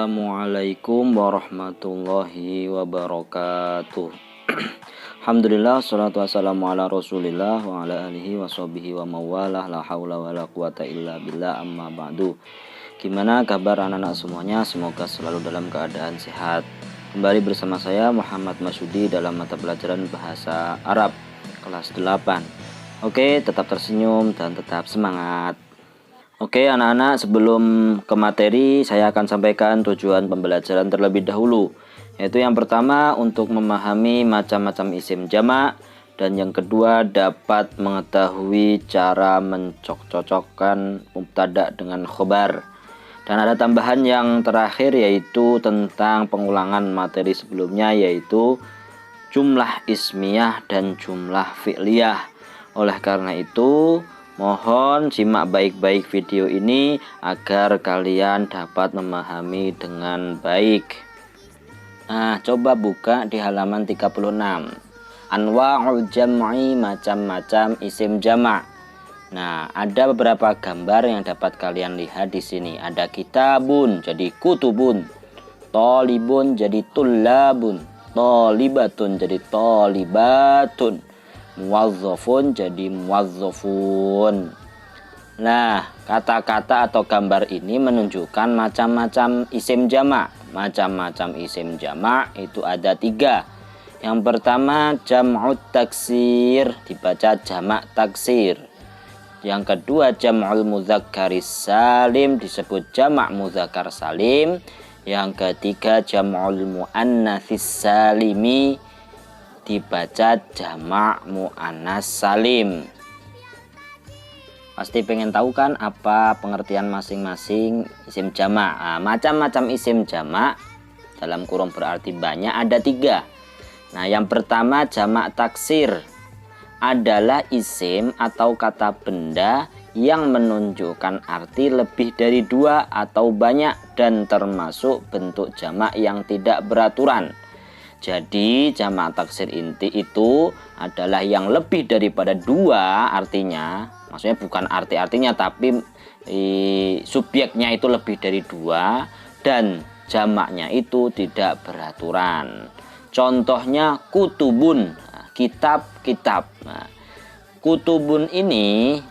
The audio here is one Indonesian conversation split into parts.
Assalamualaikum warahmatullahi wabarakatuh. Alhamdulillah, salatu wassalamu ala rasulillah wa ala alihi wa sahbihi wa mawalah, la hawla wa la quwata illa billah, amma ba'du. Gimana kabar anak-anak semuanya? Semoga selalu dalam keadaan sehat. Kembali bersama saya Muhammad Masudi dalam mata pelajaran bahasa Arab kelas 8. Oke, tetap tersenyum dan tetap semangat. Oke anak-anak, sebelum ke materi saya akan sampaikan tujuan pembelajaran terlebih dahulu, yaitu yang pertama untuk memahami macam-macam isim jamak, dan yang kedua dapat mengetahui cara mencocokkan mubtada dengan khobar. Dan ada tambahan yang terakhir, yaitu tentang pengulangan materi sebelumnya, yaitu jumlah ismiyah dan jumlah fi'liyah. Oleh karena itu mohon simak baik-baik video ini agar kalian dapat memahami dengan baik. Nah, coba buka di halaman 36. Anwa'ul jam'i, macam-macam isim jamak. Nah, ada beberapa gambar yang dapat kalian lihat di sini. Ada kitabun jadi kutubun, tolibun jadi tullabun, tolibatun jadi tolibatun, muwazzafun jadi muwazzafun. Nah, kata-kata atau gambar ini menunjukkan macam-macam isim jamak. Macam-macam isim jamak itu ada 3. Yang pertama jam'ut taksir, dibaca jamak taksir. Yang kedua jam'ul mudzakkaris salim, disebut jamak mudzakkar salim. Yang ketiga jam'ul muannatsis salimi, dibaca jamak muannas salim. Pasti pengen tahu kan apa pengertian masing-masing isim jamak. Nah, macam-macam isim jamak dalam kurung berarti banyak ada 3. Nah, yang pertama jamak taksir adalah isim atau kata benda yang menunjukkan arti lebih dari 2 atau banyak dan termasuk bentuk jamak yang tidak beraturan. Jadi jamak taksir inti itu adalah yang lebih daripada 2 artinya. Maksudnya bukan arti-artinya, tapi subjeknya itu lebih dari 2 dan jamaknya itu tidak beraturan. Contohnya kutubun, kitab-kitab. Nah, kutubun ini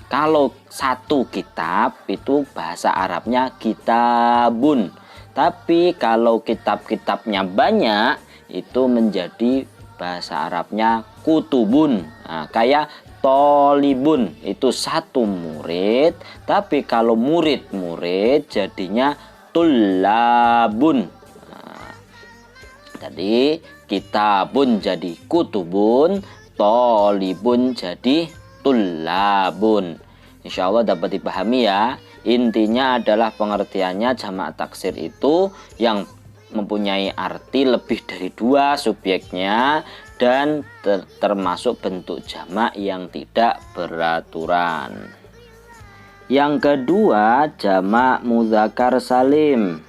kalau satu kitab itu bahasa Arabnya kitabun. Tapi kalau kitab-kitabnya banyak itu menjadi bahasa Arabnya kutubun. Nah, kayak tolibun itu satu murid, tapi kalau murid-murid jadinya tullabun. Nah, jadi kitabun jadi kutubun, tolibun jadi tullabun. Insya Allah dapat dipahami ya. Intinya adalah pengertiannya jamak taksir itu yang mempunyai arti lebih dari 2 subjeknya dan termasuk bentuk jamak yang tidak beraturan. Yang kedua jamak mudzakkar salim,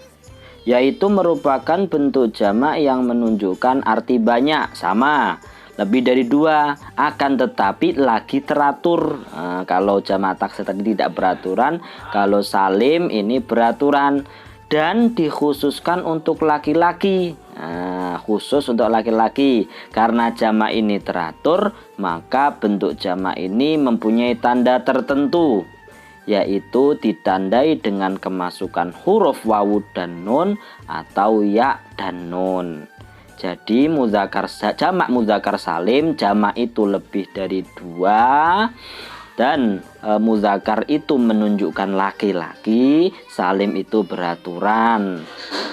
yaitu merupakan bentuk jamak yang menunjukkan arti banyak, sama lebih dari 2, akan tetapi lagi teratur. Nah, kalau jamak taksir tadi tidak beraturan, kalau salim ini beraturan dan dikhususkan untuk laki-laki. Nah, khusus untuk laki-laki. Karena jamak ini teratur, maka bentuk jamak ini mempunyai tanda tertentu, yaitu ditandai dengan kemasukan huruf wawu dan nun atau ya dan nun. Jadi jamak mudzakkar salim, jamak itu lebih dari 2 dan mudzakkar itu menunjukkan laki-laki, salim itu beraturan.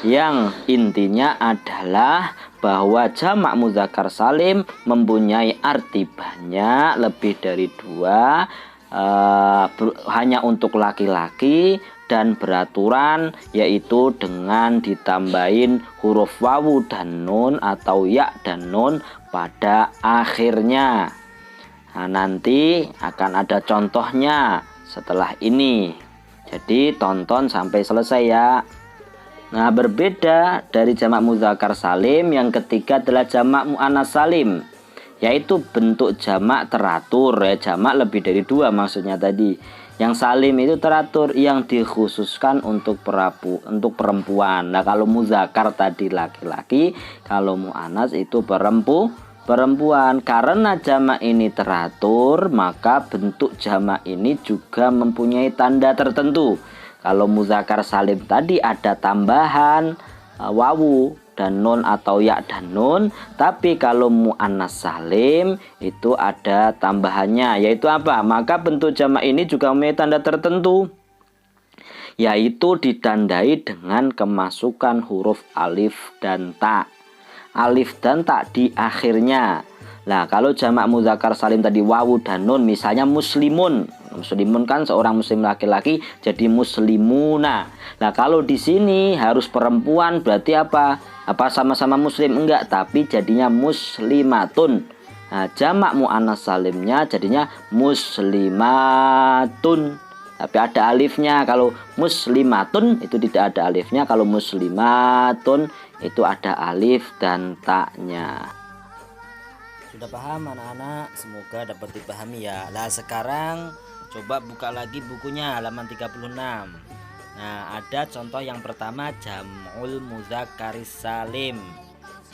Yang intinya adalah bahwa jamak mudzakkar salim mempunyai arti banyak lebih dari 2, hanya untuk laki-laki dan beraturan, yaitu dengan ditambahin huruf wawu dan nun atau ya dan nun pada akhirnya. Nah, nanti akan ada contohnya setelah ini. Jadi tonton sampai selesai ya. Nah, berbeda dari jamak mudzakkar salim, yang ketiga adalah jamak muannas salim, yaitu bentuk jamak teratur ya, jamak lebih dari 2 maksudnya tadi. Yang salim itu teratur, yang dikhususkan untuk perempuan. Nah, kalau muzakkar tadi laki-laki, kalau muannas itu perempuan. Karena jamak ini teratur, maka bentuk jamak ini juga mempunyai tanda tertentu. Kalau muzakkar salim tadi ada tambahan wawu dan nun atau ya dan nun, tapi kalau muannas salim itu ada tambahannya, yaitu apa? Maka bentuk jamak ini juga mempunyai tanda tertentu, yaitu ditandai dengan kemasukan huruf alif dan ta. Alif dan ta di akhirnya. Nah, kalau jamak muzakkar salim tadi wawu dan nun, misalnya muslimun. Muslimun kan seorang muslim laki-laki, jadi muslimuna. Nah, kalau di sini harus perempuan, berarti apa? Apa sama-sama muslim? Enggak, tapi jadinya muslimatun. Nah, jamak muannas salimnya jadinya muslimatun. Tapi ada alifnya. Kalau muslimatun itu tidak ada alifnya. Kalau muslimatun itu ada alif dan taknya. Sudah paham anak-anak? Semoga dapat dipahami ya. Nah, sekarang coba buka lagi bukunya halaman 36. Nah, ada contoh yang pertama, jam'ul mudzakkar salim.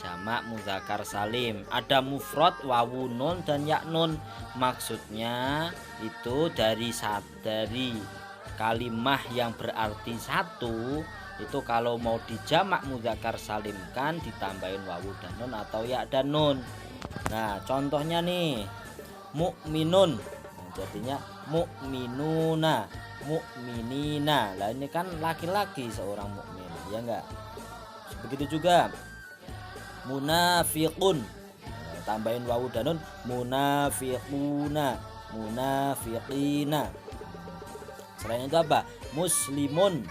Jamak muzakkar salim. Ada mufrad wawu nun dan ya nun. Maksudnya itu dari kalimah yang berarti satu, itu kalau mau dijamak muzakkar salimkan ditambahin wawu dan nun atau ya dan nun. Nah, contohnya nih, mukminun, jadinya mukminuna, mukminina. Lah ini kan laki-laki seorang mukmin, ya enggak? Begitu juga munafiqun, tambahin wawu dan nun, munafiquna, munafiqina. Selain itu apa? Muslimun,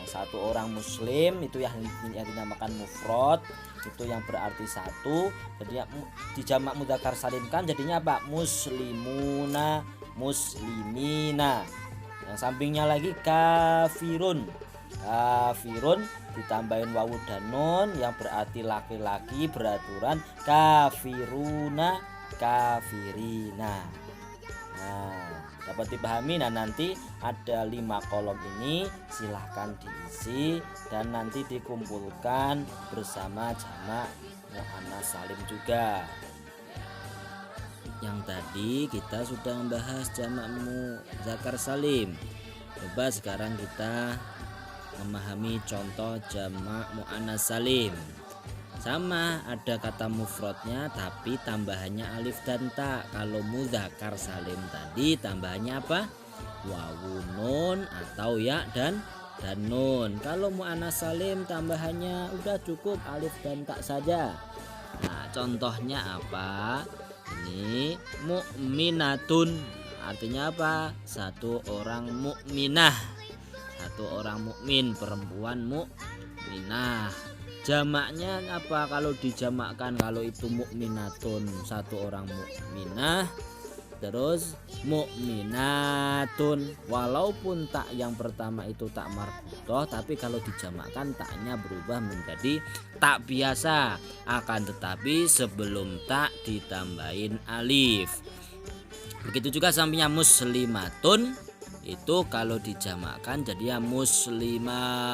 satu orang muslim, itu yang dinamakan mufrad, itu yang berarti satu. Jadi dijamak mudzakkar salimkan jadinya apa? Muslimuna, muslimina. Yang sampingnya lagi kafirun, kafirun ditambahin wawu dan nun yang berarti laki-laki, beraturan kafiruna, kafirina. Nah, dapat dipahami. Nah, nanti ada 5 kolom ini, silahkan diisi dan nanti dikumpulkan bersama jamak muannas salim juga. Yang tadi kita sudah membahas jamak muzakkar salim. Coba sekarang kita memahami contoh jamak muannas salim. Sama, ada kata mufradnya tapi tambahannya alif dan ta. Kalau muzakkar salim tadi tambahannya apa? Wawu nun atau ya dan nun. Kalau muannas salim tambahannya udah cukup alif dan ta saja. Nah, contohnya apa? Ini mukminatun, artinya apa? Satu orang mukminah, satu orang mukmin, perempuan mukminah. Jamaknya apa kalau dijamakkan? Kalau itu mukminatun, satu orang mukminah, terus mukminatun. Walaupun tak yang pertama itu tak marbutoh, tapi kalau dijamakkan taknya berubah menjadi tak biasa. Akan tetapi sebelum tak ditambahin alif. Begitu juga sampingnya muslimatun, itu kalau dijamakkan jadi ya muslimatun.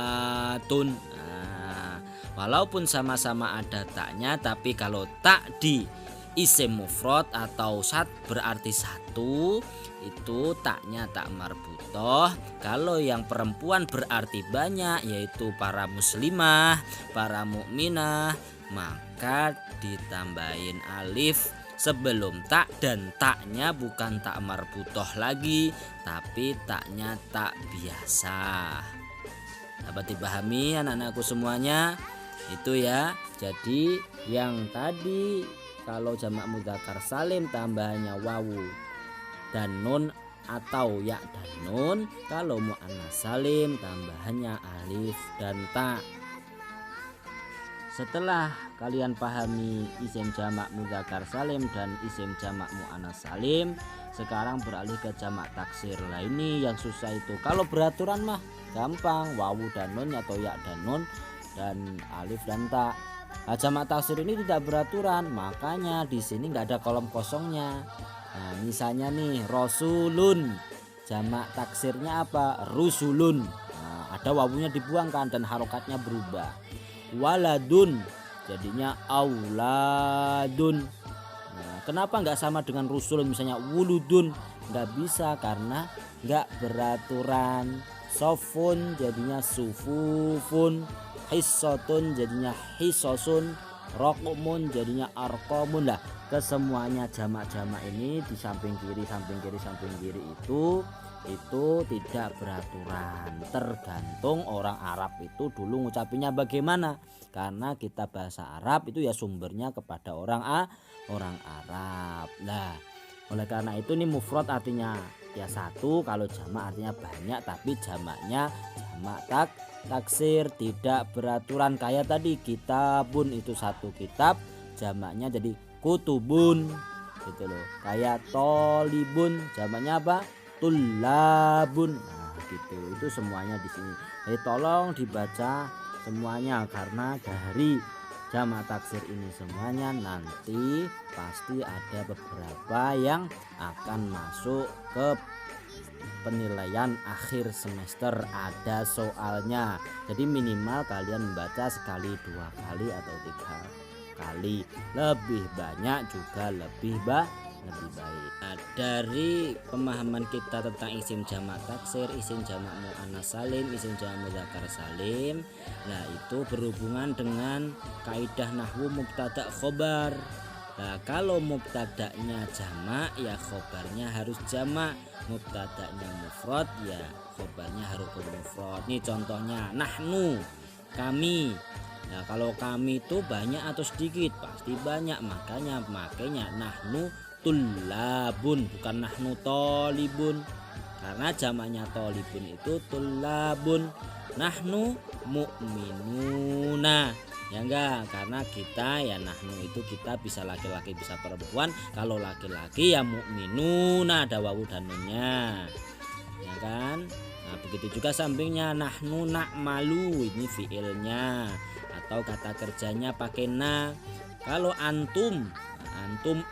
Walaupun sama-sama ada taknya, tapi kalau tak di isim mufrad atau sat berarti satu, itu taknya tak marbutoh. Kalau yang perempuan berarti banyak, yaitu para muslimah, para mukminah, maka ditambahin alif sebelum tak, dan taknya bukan tak marbutoh lagi, tapi taknya tak biasa. Dapat dipahami anak-anakku semuanya? Itu ya. Jadi yang tadi kalau jamak mudzakkar salim tambahannya wawu dan nun atau ya dan nun. Kalau muannas salim tambahannya alif dan ta. Setelah kalian pahami isim jamak mudzakkar salim dan isim jamak muannas salim, sekarang beralih ke jamak taksir. Lah ini yang susah itu. Kalau beraturan mah gampang, wawu dan nun atau ya dan nun dan alif dan ta. Nah, jamak taksir ini tidak beraturan, makanya di sini nggak ada kolom kosongnya. Nah, misalnya nih rasulun, jamak taksirnya apa? Rusulun. Nah, ada wawunya dibuangkan dan harokatnya berubah. Waladun jadinya auladun. Nah, kenapa nggak sama dengan rusulun misalnya wuludun? Nggak bisa karena nggak beraturan. Sofun jadinya sufufun, hissotun jadinya hissosun, rokumun jadinya arkomun. Lah kesemuanya jamak-jamak ini di samping kiri itu tidak beraturan, tergantung orang Arab itu dulu ngucapinnya bagaimana, karena kita bahasa Arab itu ya sumbernya kepada orang Arab. Nah oleh karena itu nih mufrad artinya ya satu, kalau jamak artinya banyak, tapi jamaknya jamak taksir tidak beraturan. Kayak tadi kitabun itu satu kitab, jamaknya jadi kutubun gitu loh. Kayak tolibun jamaknya apa? Tulabun. Nah gitu, itu semuanya di sini. Jadi tolong dibaca semuanya, karena dari jamak taksir ini semuanya nanti pasti ada beberapa yang akan masuk ke penilaian akhir semester, ada soalnya. Jadi minimal kalian membaca sekali, 2 kali atau 3 kali, lebih banyak juga lebih baik. Nah, dari pemahaman kita tentang isim jamak taksir, isim jamak muannas salim, isim jamak mudzakkar salim, nah itu berhubungan dengan kaidah nahwu mubtada khobar. Nah kalau mubtadanya jamak ya khobarnya harus jamak, mubtadanya mufrad ya khobarnya harus mufrad. Nih contohnya nahnu, kami. Nah kalau kami itu banyak atau sedikit? Pasti banyak, makanya nahnu tulabun, bukan nahnu tolibun, karena jamaknya tolibun itu tulabun. Nahnu mu'minuna, ya enggak, karena kita ya nahnu itu kita bisa laki-laki bisa perempuan. Kalau laki-laki ya mu'minuna, ada wawu dan nunnya, ya kan. Nah begitu juga sampingnya nahnu na'malu, ini fiilnya atau kata kerjanya pakai na. Kalau antum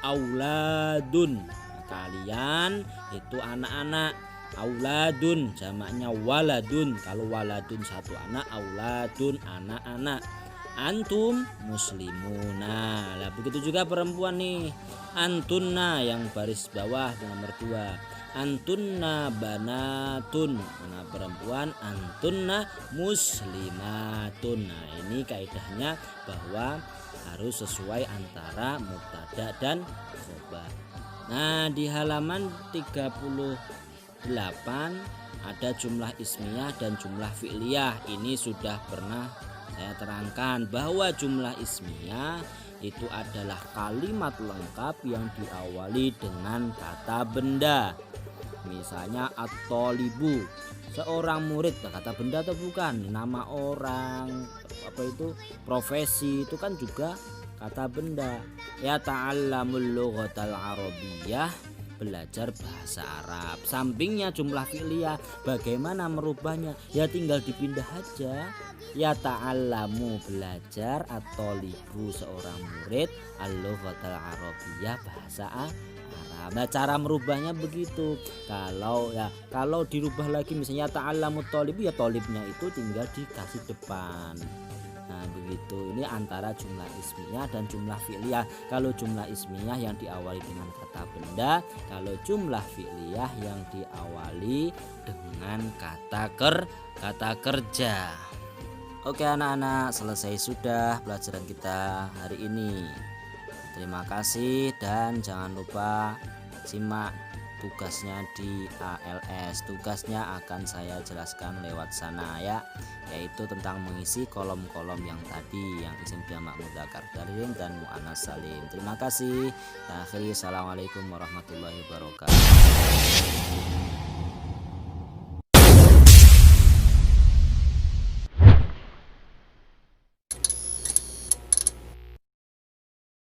auladun, kalian itu anak-anak. Auladun jamaknya waladun, kalau waladun satu anak, auladun anak-anak. Antum muslimuna. Lah begitu juga perempuan nih, antunna yang baris bawah nomor 2, antunna banatun, anak perempuan, antunna muslimatun. Nah ini kaidahnya bahwa harus sesuai antara mubtada dan khobar. Nah di halaman 38 ada jumlah ismiyah dan jumlah fi'liyah. Ini sudah pernah saya terangkan bahwa jumlah ismiyah itu adalah kalimat lengkap yang diawali dengan kata benda. Misalnya at-thalibu, seorang murid. Nah, kata benda atau bukan? Nama orang, apa itu, profesi, itu kan juga kata benda. Ya ta'allamul lughatal arabiyyah, belajar bahasa Arab. Sampingnya jumlah fi'liyah, bagaimana merubahnya? Ya tinggal dipindah aja. Ya ta'allamu, belajar, at-thalibu, seorang murid, al-lughatal arabiyyah, bahasa Arab. Nah cara merubahnya begitu. Kalau dirubah lagi misalnya ta'allamu thalibu, ya thalibnya itu tinggal dikasih depan. Nah begitu. Ini antara jumlah ismiyah dan jumlah fi'liyah. Kalau jumlah ismiyah yang diawali dengan kata benda, kalau jumlah fi'liyah yang diawali dengan kata kerja. Oke anak-anak, selesai sudah pelajaran kita hari ini. Terima kasih dan jangan lupa simak tugasnya di ALS. Tugasnya akan saya jelaskan lewat sana ya, yaitu tentang mengisi kolom-kolom yang tadi, yang isim jamak mudzakkar salim dan muannas salim. Terima kasih. Akhiri, assalamualaikum warahmatullahi wabarakatuh.